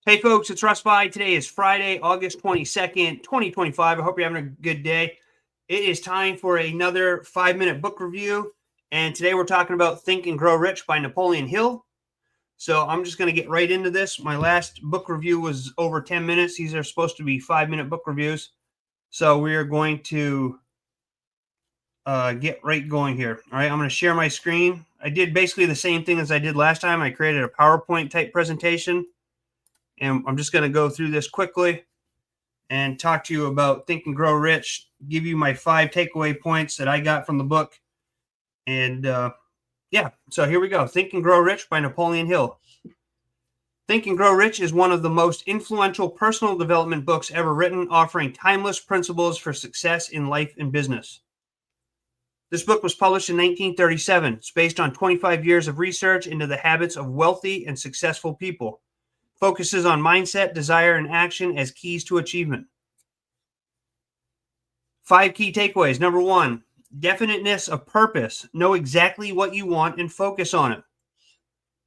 Hey folks, it's Russ. Today is Friday, August 22nd, 2025. I hope you're having a good day. It is time for another 5-minute book review. And today we're talking about Think and Grow Rich by Napoleon Hill. So I'm just going to get right into this. My last book review was over 10 minutes. These are supposed to be 5-minute book reviews. So we are going to get right going here. All right, I'm going to share my screen. I did basically the same thing as I did last time. I created a PowerPoint type presentation. And I'm just going to go through this quickly and talk to you about Think and Grow Rich, give you my 5 takeaway points that I got from the book. And so here we go. Think and Grow Rich by Napoleon Hill. Think and Grow Rich is one of the most influential personal development books ever written, offering timeless principles for success in life and business. This book was published in 1937. It's based on 25 years of research into the habits of wealthy and successful people. Focuses on mindset, desire, and action as keys to achievement. 5 key takeaways. Number 1, definiteness of purpose. Know exactly what you want and focus on it.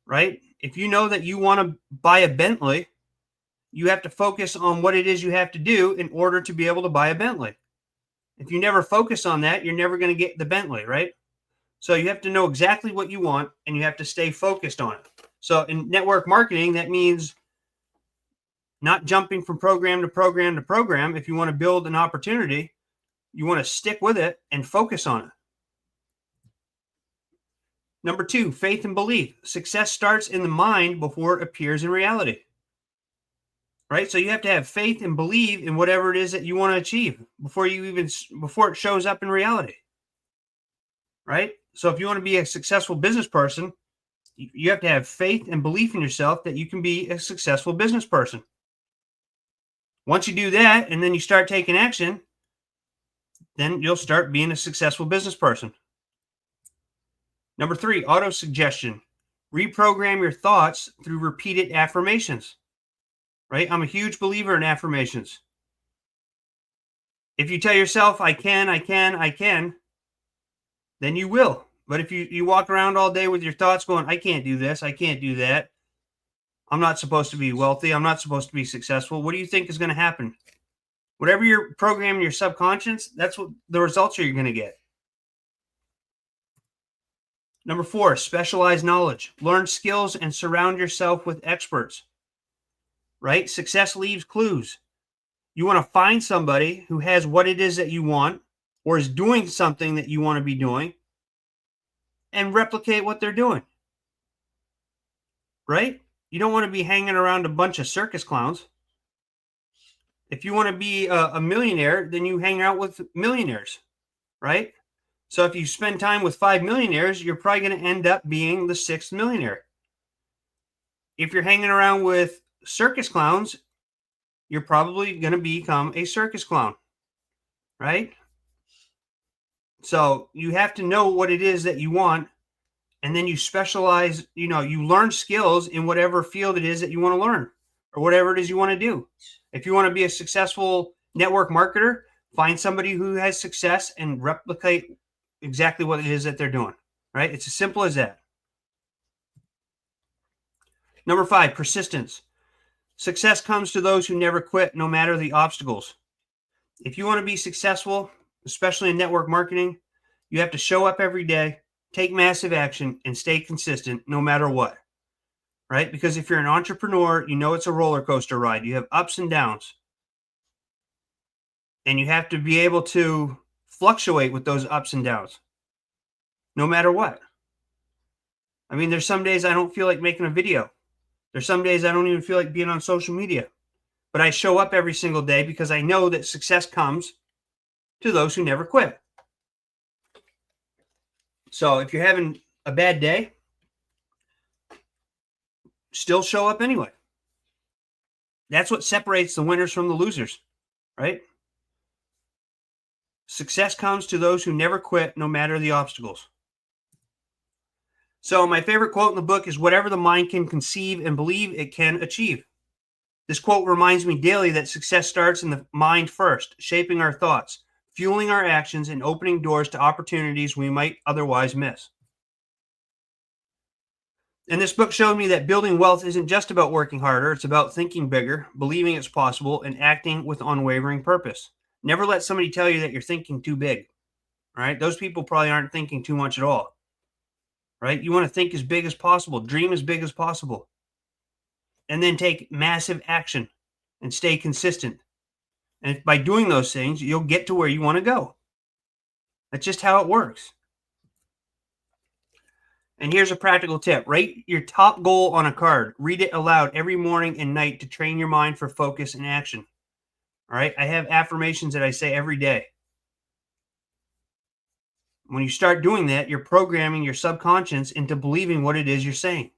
Right? If you know that you want to buy a Bentley, you have to focus on what it is you have to do in order to be able to buy a Bentley. If you never focus on that, you're never going to get the Bentley, right? So you have to know exactly what you want and you have to stay focused on it. So in network marketing, that means not jumping from program to program to program. If you want to build an opportunity, you want to stick with it and focus on it. Number 2, faith and belief. Success starts in the mind before it appears in reality. Right? So you have to have faith and believe in whatever it is that you want to achieve before it shows up in reality. Right? So if you want to be a successful business person, you have to have faith and belief in yourself that you can be a successful business person. Once you do that and then you start taking action, then you'll start being a successful business person. Number 3, auto-suggestion. Reprogram your thoughts through repeated affirmations. Right? I'm a huge believer in affirmations. If you tell yourself, I can, then you will. But if you walk around all day with your thoughts going, I can't do this, I can't do that, I'm not supposed to be wealthy, I'm not supposed to be successful, what do you think is going to happen? Whatever you're programming your subconscious, that's what the results you're going to get. Number 4, specialized knowledge. Learn skills and surround yourself with experts. Right? Success leaves clues. You want to find somebody who has what it is that you want or is doing something that you want to be doing and replicate what they're doing. Right? You don't want to be hanging around a bunch of circus clowns. If you want to be a millionaire, then you hang out with millionaires, right? So if you spend time with 5 millionaires, you're probably going to end up being the 6th millionaire. If you're hanging around with circus clowns, you're probably going to become a circus clown, right? So you have to know what it is that you want, and then you specialize, you learn skills in whatever field it is that you want to learn or whatever it is you want to do. If you want to be a successful network marketer, find somebody who has success and replicate exactly what it is that they're doing, right? It's as simple as that. Number 5, persistence. Success comes to those who never quit, no matter the obstacles. If you want to be successful, especially in network marketing, you have to show up every day, take massive action, and stay consistent no matter what, right? Because if you're an entrepreneur, you know it's a roller coaster ride. You have ups and downs. And you have to be able to fluctuate with those ups and downs, no matter what. I mean, there's some days I don't feel like making a video. There's some days I don't even feel like being on social media. But I show up every single day because I know that success comes to those who never quit. So if you're having a bad day, still show up anyway. That's what separates the winners from the losers, right? Success comes to those who never quit, no matter the obstacles. So my favorite quote in the book is, whatever the mind can conceive and believe, it can achieve. This quote reminds me daily that success starts in the mind first, shaping our thoughts, fueling our actions, and opening doors to opportunities we might otherwise miss. And this book showed me that building wealth isn't just about working harder. It's about thinking bigger, believing it's possible, and acting with unwavering purpose. Never let somebody tell you that you're thinking too big, right? Those people probably aren't thinking too much at all, right? You want to think as big as possible, dream as big as possible, and then take massive action and stay consistent. And by doing those things, you'll get to where you want to go. That's just how it works. And here's a practical tip. Write your top goal on a card. Read it aloud every morning and night to train your mind for focus and action. All right. I have affirmations that I say every day. When you start doing that, you're programming your subconscious into believing what it is you're saying.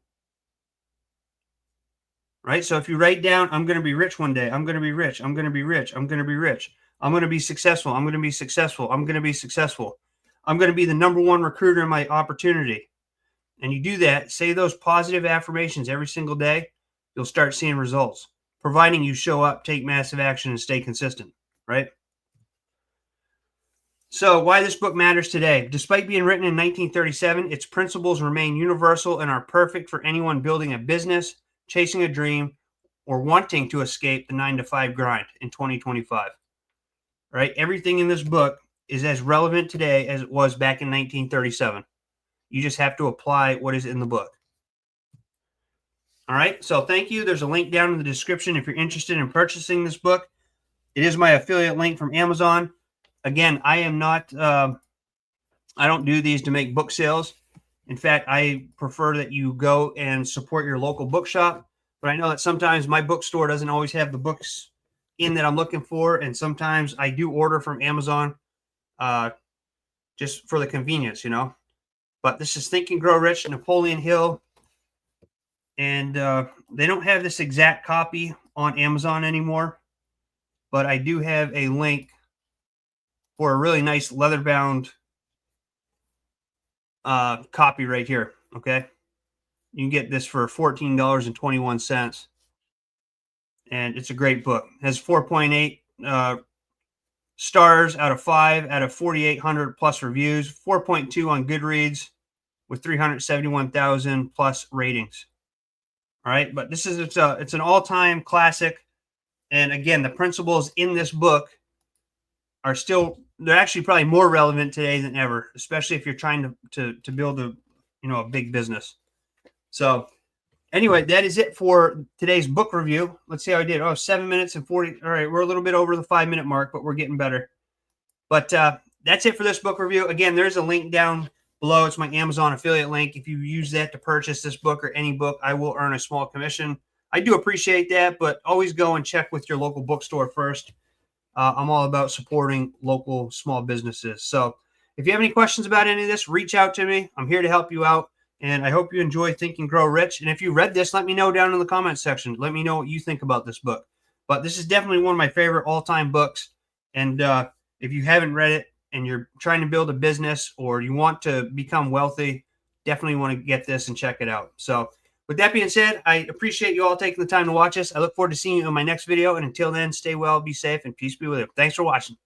Right? So if you write down, I'm going to be rich one day. I'm going to be rich. I'm going to be rich. I'm going to be rich. I'm going to be successful. I'm going to be successful. I'm going to be successful. I'm going to be the number one recruiter in my opportunity. And you do that, say those positive affirmations every single day, you'll start seeing results, providing you show up, take massive action, and stay consistent, right? So why this book matters today. Despite being written in 1937, its principles remain universal and are perfect for anyone building a business, chasing a dream, or wanting to escape the 9-to-5 grind in 2025, right? Everything in this book is as relevant today as it was back in 1937. You just have to apply what is in the book. All right. So thank you. There's a link down in the description if you're interested in purchasing this book. It is my affiliate link from Amazon. Again, I am not, I don't do these to make book sales. In fact, I prefer that you go and support your local bookshop. But I know that sometimes my bookstore doesn't always have the books in that I'm looking for. And sometimes I do order from Amazon just for the convenience, you know. But this is Think and Grow Rich, Napoleon Hill. And they don't have this exact copy on Amazon anymore. But I do have a link for a really nice leather-bound copy right here. Okay. You can get this for $14.21. And it's a great book. It has 4.8 stars out of 5 out of 4,800 plus reviews, 4.2 on Goodreads with 371,000 plus ratings. All right, but this is it's an all-time classic, and again, the principles in this book are they're actually probably more relevant today than ever, especially if you're trying to build a big business. So anyway, that is it for today's book review. Let's see how I did. 7 minutes and 40. All right, we're a little bit over the 5-minute mark, but we're getting better. But that's it for this book review. Again, there's a link down below. It's my Amazon affiliate link. If you use that to purchase this book or any book, I will earn a small commission. I do appreciate that, but always go and check with your local bookstore first. I'm all about supporting local small businesses. So if you have any questions about any of this, reach out to me. I'm here to help you out. And I hope you enjoy Think and Grow Rich. And if you read this, let me know down in the comments section. Let me know what you think about this book. But this is definitely one of my favorite all-time books. And if you haven't read it and you're trying to build a business or you want to become wealthy, definitely want to get this and check it out. So with that being said, I appreciate you all taking the time to watch this. I look forward to seeing you in my next video. And until then, stay well, be safe, and peace be with you. Thanks for watching.